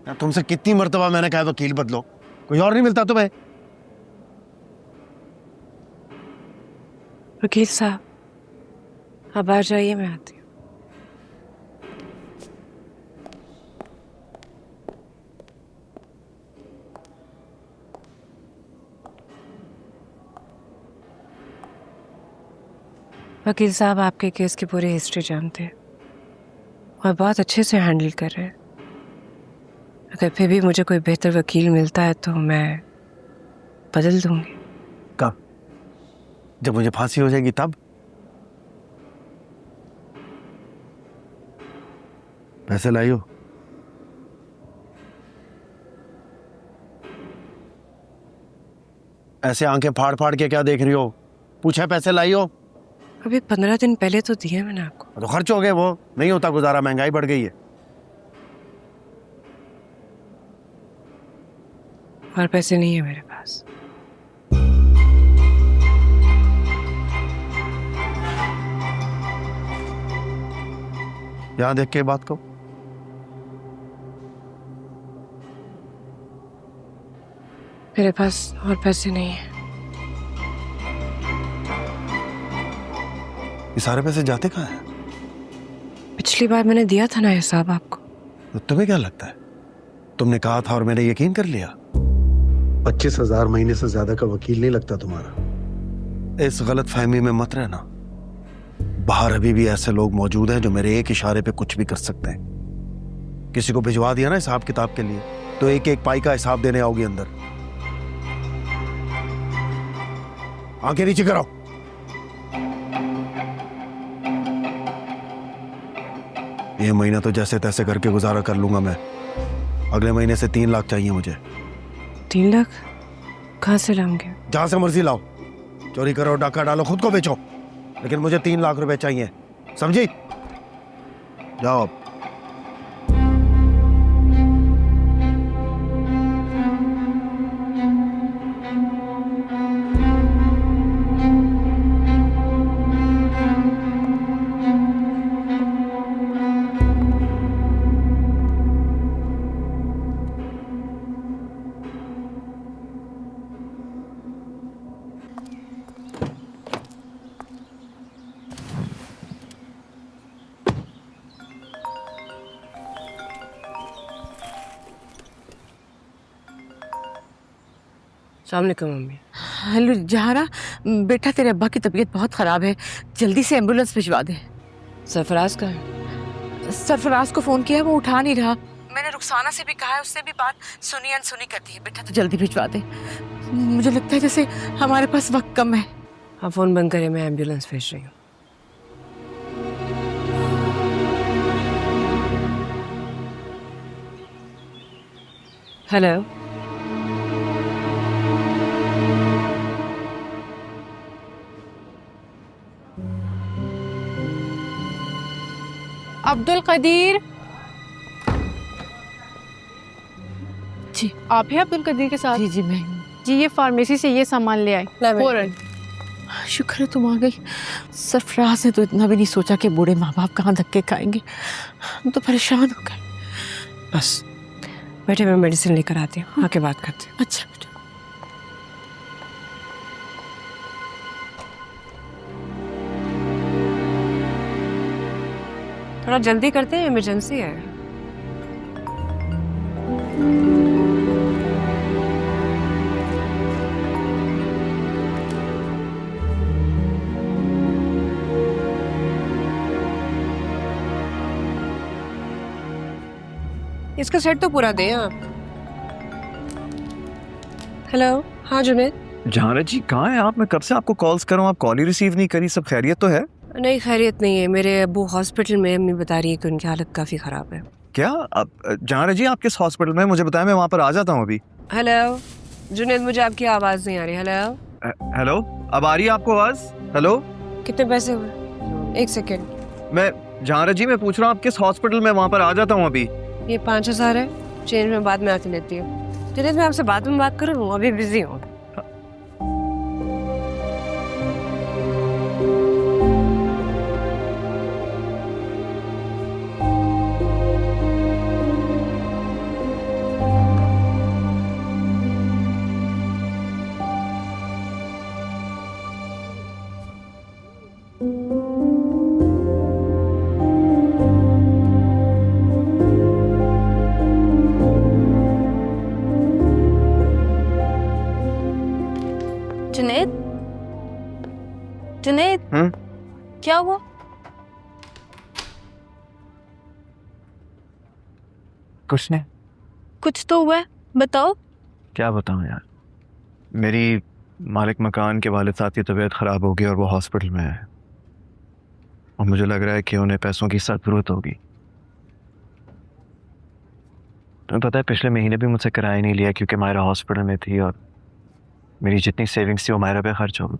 यार तुमसे कितनी मर्तबा मैंने कहा वकील बदलो, कोई और नहीं मिलता तुम्हें? वकील साहब आप बाहर जाइए, मैं आती हूँ। वकील साहब आपके केस की पूरी हिस्ट्री जानते हैं और बहुत अच्छे से हैंडल कर रहे हैं। अगर फिर भी मुझे कोई बेहतर वकील मिलता है तो मैं बदल दूंगी। कब? जब मुझे फांसी हो जाएगी तब? पैसे लाई हो? ऐसे आंखें फाड़ फाड़ के क्या देख रही हो? पूछा पैसे लाई हो? अभी 15 दिन पहले तो दिए मैंने आपको। तो खर्च हो गए, वो नहीं होता गुजारा, महंगाई बढ़ गई है। और पैसे नहीं है मेरे पास। यहां देख के बात को। मेरे पास और पैसे नहीं है। ये सारे पैसे जाते कहाँ हैं? पिछली बार मैंने दिया था ना हिसाब आपको। तो तुम्हें क्या लगता है, तुमने कहा था और मैंने यकीन कर लिया? 25,000 महीने से ज्यादा का वकील नहीं लगता तुम्हारा। इस गलत फहमी में मत रहना। बाहर अभी भी ऐसे लोग मौजूद हैं जो मेरे एक इशारे पे कुछ भी कर सकते हैं। किसी को भिजवा दिया ना हिसाब किताब के लिए तो एक एक पाई का हिसाब देने आओगी अंदर। आंखें नीचे करो। ये महीना तो जैसे तैसे करके गुजारा कर लूंगा मैं। अगले महीने से 3 लाख चाहिए मुझे। 3 लाख कहाँ से लाऊंगे? जहां से मर्जी लाओ, चोरी करो, डाका डालो, खुद को बेचो, लेकिन मुझे 3 लाख रुपए चाहिए, समझी? जाओ अब। अस्सलाम वालेकुम मम्मी। हेलो जहारा, बेटा तेरे अब्बा की तबीयत बहुत ख़राब है, जल्दी से एम्बुलेंस भिजवा दे। सरफराज का है? सरफराज को फ़ोन किया, वो उठा नहीं रहा। मैंने रुखसाना से भी कहा है, उससे भी बात सुनी अनसुनी करती है। बेटा तो जल्दी भिजवा दे, मुझे लगता है जैसे हमारे पास वक्त कम है। आप फ़ोन बंद करें, मैं एम्बुलेंस भेज रही हूँ। हेलो, अब्दुल कदीर जी आप हैं अब्दुल कदीर के साथ? जी जी मैं जी ये फार्मेसी से ये सामान ले आए फौरन। शुक्र है तुम आ गई। सरफराज ने तो इतना भी नहीं सोचा कि बूढ़े माँ बाप कहाँ धक्के खाएंगे। हम तो परेशान हो गए। बस बैठे, मैं मेडिसिन लेकर आती हूँ, आके बात करते हैं। अच्छा बेटा। थोड़ा जल्दी करते हैं, इमरजेंसी है। इसका सेट तो पूरा दें आप। हेलो, हाँ जुनैद। जहारा जी कहाँ हैं आप? मैं कब से आपको कॉल्स कर रहा हूँ, आप कॉल ही रिसीव नहीं करी। सब खैरियत तो है? नहीं खैरियत नहीं है, मेरे अब्बू हॉस्पिटल में, अम्मी बता रही है कि उनकी हालत काफ़ी ख़राब है। क्या अब जहारा जी आप किस हॉस्पिटल में? मुझे बताया, मैं वहाँ पर आ जाता हूँ अभी। हेलो जुनैद, मुझे आपकी आवाज़ नहीं आ रही। हेलो, हेलो, अब आ रही है आपको आवाज़? हेलो, कितने पैसे हुए? 1 सेकेंड। मैं जहारा जी मैं पूछ रहा हूँ आप किस हॉस्पिटल में? वहाँ पर आ जाता हूँ अभी। ये 5,000 है, चेंज में बाद में आके लेती हूँ। जुनैद मैं आपसे बाद में बात करूँ, अभी बिजी हूँ। क्या हुआ? कुछ नहीं। कुछ तो हुआ है, बताओ। क्या बताऊं यार, मेरी मालिक मकान के वालिद साहब की तबीयत खराब हो गई और वो हॉस्पिटल में है, और मुझे लग रहा है कि उन्हें पैसों की सख्त जरूरत होगी। तुम्हें पता है पिछले महीने भी मुझसे किराया नहीं लिया क्योंकि मायरा हॉस्पिटल में थी और मेरी जितनी सेविंग्स थी वो मायरा पे खर्च हो गई।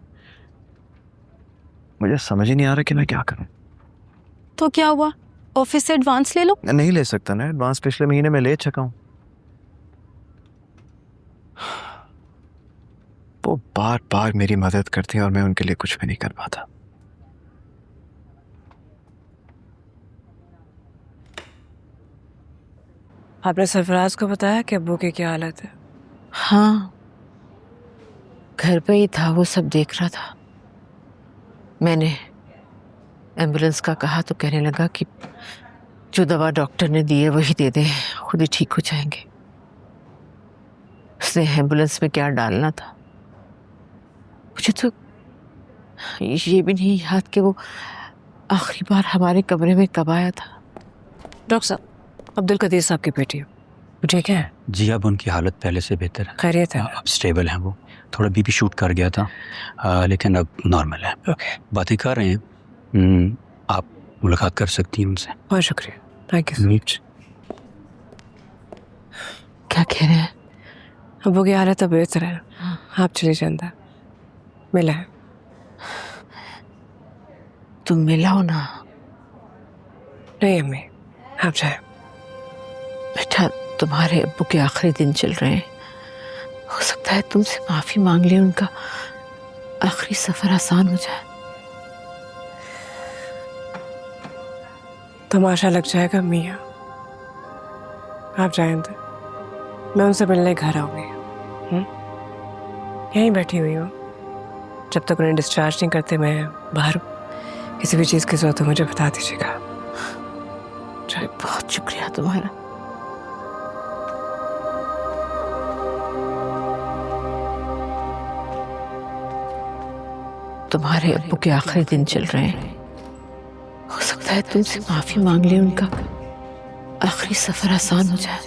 मुझे समझ ही नहीं आ रहा कि मैं क्या करूं। तो क्या हुआ, ऑफिस से एडवांस ले लो। नहीं ले सकता ना एडवांस, पिछले महीने में ले चुका हूं। वो बार बार मेरी मदद करते हैं और मैं उनके लिए कुछ भी नहीं कर पाता। आपने सरफराज को बताया कि अब्बू की क्या हालत है? हाँ, घर पे ही था, वो सब देख रहा था। मैंने एम्बुलेंस का कहा तो कहने लगा कि जो दवा डॉक्टर ने दी है वही दे दे, खुद ही ठीक हो जाएंगे। उसने एम्बुलेंस में क्या डालना था मुझे तो ये भी नहीं याद कि वो आखिरी बार हमारे कमरे में कब आया था। डॉक्टर साहब, अब्दुल कदीर साहब की बेटी हो, वो ठीक है? जी अब उनकी हालत पहले से बेहतर है। खैरियत है? अब स्टेबल हैं वो। थोड़ा बीपी शूट कर गया था लेकिन अब नॉर्मल है। ओके, बातें कर रहे हैं। आप मुलाकात कर सकती हैं उनसे। बहुत शुक्रिया, थैंक यू। क्या कह रहे हैं? अब्बू की हालत अब बेहतर है, आप चले जाए अंदर, मिला है। तुम मिलाओ ना। नहीं अम्मी, आप जाए। बेटा, तुम्हारे अब्बू के आखिरी दिन चल रहे हैं, हो सकता है तुमसे माफी मांग ले, उनका आखिरी सफर आसान हो जाए। तमाशा लग जाएगा मियाँ, आप जाए अंदर, मैं उनसे मिलने घर आऊंगी। यहीं बैठी हुई हूँ, जब तक उन्हें डिस्चार्ज नहीं करते मैं बाहर। किसी भी चीज़ की जरूरत हो मुझे बता दीजिएगा। बहुत शुक्रिया तुम्हारा। तुम्हारे अब्बू के आखिरी दिन चल रहे हैं, हो सकता है तुमसे माफी मांग ले, उनका आखिरी सफर आसान हो जाए।